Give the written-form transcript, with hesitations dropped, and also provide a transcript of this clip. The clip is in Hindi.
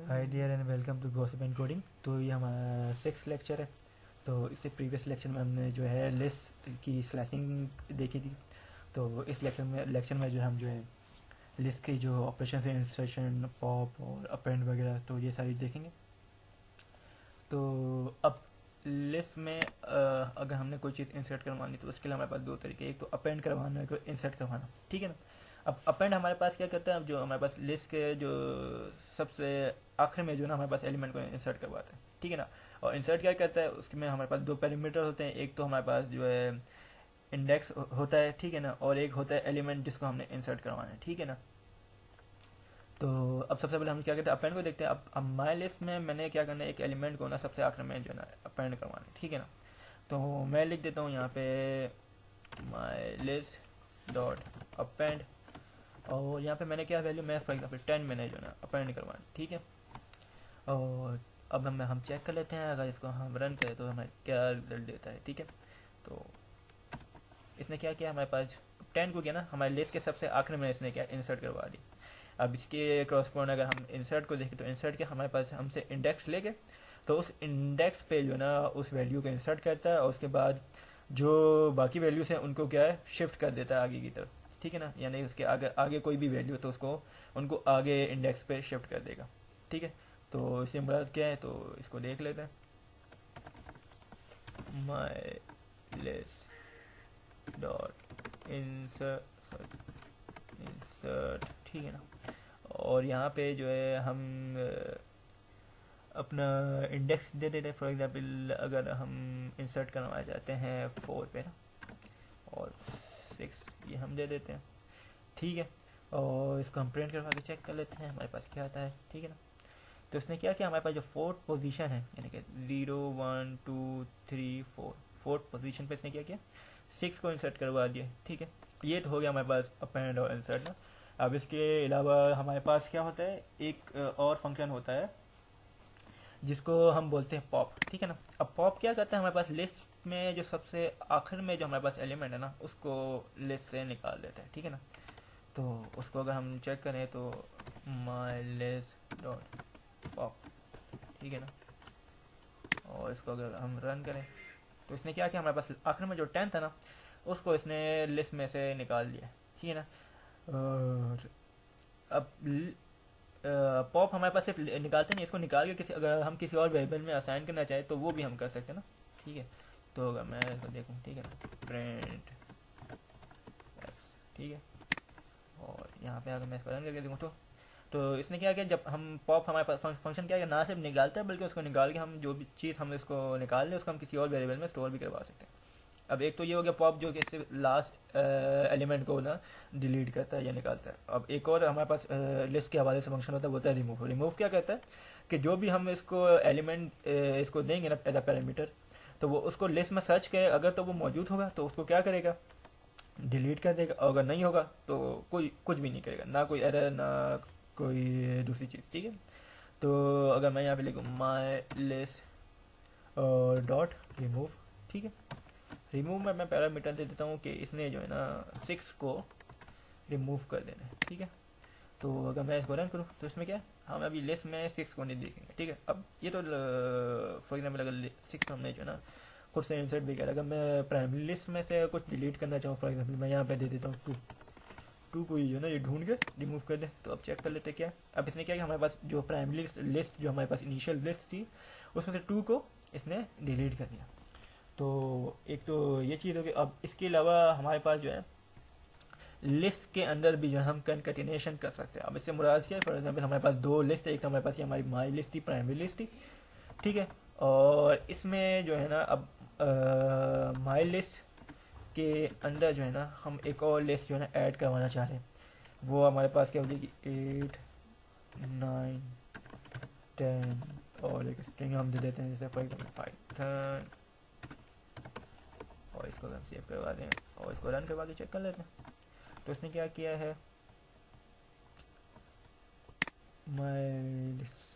Hi dear and welcome to gossip and coding. तो ये हमारा 6th लेक्चर है। तो इससे प्रीवियस लेक्चर में हमने जो है लिस्ट की स्लैशिंग देखी थी। तो इस लेक्चर में जो हम जो है लिस्ट की जो ऑपरेशन है, इंसर्शन, पॉप और अपेंड वगैरह, तो ये सारी देखेंगे। तो अब लिस्ट में अगर हमने कोई चीज़ इंसर्ट करवानी तो उसके लिए हमारे पास दो तरीके, एक तो अपेंड करवाना है, एक इंसर्ट करवाना, ठीक है ना। अब अपेंड हमारे पास क्या करता है, अब जो हमारे पास लिस्ट के जो सबसे आखिर में जो ना हमारे पास एलिमेंट को इंसर्ट करवाता है, ठीक है ना। और इंसर्ट क्या करता है, उसमें हमारे पास दो पैरामीटर होते हैं, एक तो हमारे पास जो है इंडेक्स होता है, ठीक है ना, और एक होता है एलिमेंट जिसको हमने इंसर्ट करवाना है, ठीक है ना। तो अब सबसे पहले हम क्या करते हैं, अपेंड को देखते हैं। अब माई लिस्ट में मैंने क्या करना है, एक एलिमेंट को ना सबसे आखिर में जो है ना अपेंड करवाना है, ठीक है ना। तो मैं लिख देता हूँ यहाँ पे माई लिस्ट डॉट अपेंड, और यहाँ पे मैंने क्या वैल्यू, मैं फॉर एग्जाम्पल 10 मैंने जो है ना अपेंड करवाना, ठीक है। और अब हम चेक कर लेते हैं, अगर इसको हम रन करें तो हमें क्या रिजल्ट देता है, ठीक है। तो इसने क्या किया, हमारे पास 10 को क्या ना हमारे लिस्ट के सबसे आखिर में इसने क्या इंसर्ट करवा दी। अब इसके क्रॉसपोर्ड अगर हम इंसर्ट को देखें तो इंसर्ट के हमारे पास हमसे इंडेक्स लेके, तो उस इंडेक्स पे जो ना उस वैल्यू को इंसर्ट करता है, और उसके बाद जो बाकी वैल्यूज हैं उनको क्या है शिफ्ट कर देता है आगे की तरफ, ठीक है ना। यानी उसके आगे आगे कोई भी वैल्यू तो उसको उनको आगे इंडेक्स पे शिफ्ट कर देगा, ठीक है। तो इससे मुराद क्या है, तो इसको देख लेते हैं। माई लिस्ट डॉट इंसर्ट, ठीक है ना। और यहाँ पे जो है हम अपना इंडेक्स दे देते हैं। फॉर एग्जांपल अगर हम इंसर्ट करना चाहते हैं 4 पे ना, और 6 ये हम दे देते हैं, ठीक है। और इसको हम प्रिंट करवा के चेक कर लेते हैं हमारे पास क्या आता है, ठीक है ना। तो इसने क्या किया, हमारे पास जो फोर्थ पोजीशन है, यानी कि 0 1 2 3 4, फोर्थ पोजीशन पे इसने क्या किया, 6 को इंसर्ट करवा दिया, ठीक है। ये तो हो गया हमारे पास अपेंड और इंसर्ट ना। अब इसके अलावा हमारे पास क्या होता है, एक और फंक्शन होता है जिसको हम बोलते हैं पॉप, ठीक है ना। अब पॉप क्या करता है, हमारे पास लिस्ट में जो सबसे आखिर में जो हमारे पास एलिमेंट है ना उसको लिस्ट से निकाल देता है, ठीक है ना। तो उसको अगर हम चेक करें तो माई लिस्ट डॉट पॉप, ठीक है ना। और इसको अगर हम रन करें तो इसने क्या किया, हमारे पास आखिर में जो 10 था ना उसको इसने लिस्ट में से निकाल दिया, ठीक है ना। और अब पॉप हमारे पास सिर्फ निकालते नहीं, इसको निकाल के किसी अगर हम किसी और वेरिएबल में असाइन करना चाहें तो वो भी हम कर सकते हैं ना, ठीक है। तो अगर मैं इसको देखूँ, ठीक है ना, प्रिंट एक्स, ठीक है। और यहाँ पे अगर मैं इसको रन करके देखूँ तो इसने क्या किया, जब हम पॉप हमारे पास फंक्शन क्या है, ना सिर्फ निकालता है बल्कि उसको निकाल के हम जो भी चीज़ हम इसको निकाल लें उसको हम किसी और वेरिएबल में स्टोर भी करवा सकते हैं। अब एक तो ये हो गया पॉप जो कि सिर्फ लास्ट एलिमेंट को ना डिलीट करता है या निकालता है। अब एक और हमारे पास लिस्ट के हवाले से फंक्शन होता है, वो होता है रिमूव। रिमूव क्या कहता है कि जो भी हम इसको एलिमेंट इसको देंगे ना एज अ पैरामीटर, तो वो उसको लिस्ट में सर्च करे, अगर तो वो मौजूद होगा तो उसको क्या करेगा, डिलीट कर देगा, और अगर नहीं होगा तो कोई कुछ भी नहीं करेगा, ना कोई एरर ना कोई दूसरी चीज़, ठीक है। तो अगर मैं यहाँ पे लिखूँ माई लिस्ट डॉट रिमूव, ठीक है। रिमूव में मैं पैरामीटर दे देता हूँ कि इसने जो है ना 6 को रिमूव कर देना है, ठीक है। तो अगर मैं इसको रन करूँ तो इसमें क्या है, हम अभी लिस्ट में 6 को नहीं देखेंगे, ठीक है। अब ये तो फॉर एग्जाम्पल अगर 6 हमने जो है ना खुद से इंसर्ट भी किया, अगर मैं प्राइमरी लिस्ट में से कुछ डिलीट करना चाहूँ, फॉर एग्जाम्पल मैं यहाँ पे दे देता हूँ 2 को ही जो है ना ये ढूंढ के रिमूव कर दे। तो अब चेक कर लेते क्या है। अब इसने क्या कि हमारे पास जो प्राइमरी लिस्ट जो हमारे पास इनिशियल लिस्ट थी उसमें से 2 को इसने डिलीट कर दिया। तो एक तो ये चीज़ होगी। अब इसके अलावा हमारे पास जो है लिस्ट के अंदर भी जो है हम कंकैटिनेशन कर सकते हैं। अब इससे मुराद क्या है, फॉर एग्जांपल हमारे पास दो लिस्ट है, एक तो हमारे पास ये हमारी माई लिस्ट थी, प्राइमरी लिस्ट थी, ठीक है। और इसमें जो है ना अब माई लिस्ट के अंदर जो है ना हम एक और लिस्ट जो है ना ऐड करवाना चाह रहे हैं। वो हमारे पास क्या हो जाएगी 8 9 10, और एक स्ट्रिंग हम दे देते हैं जैसे फॉर एग्जाम्पल पाइथन, और इसको हम सेव करवा दें और इसको रन करवा के चेक कर लेते हैं। तो इसने क्या किया है, माई लिस्ट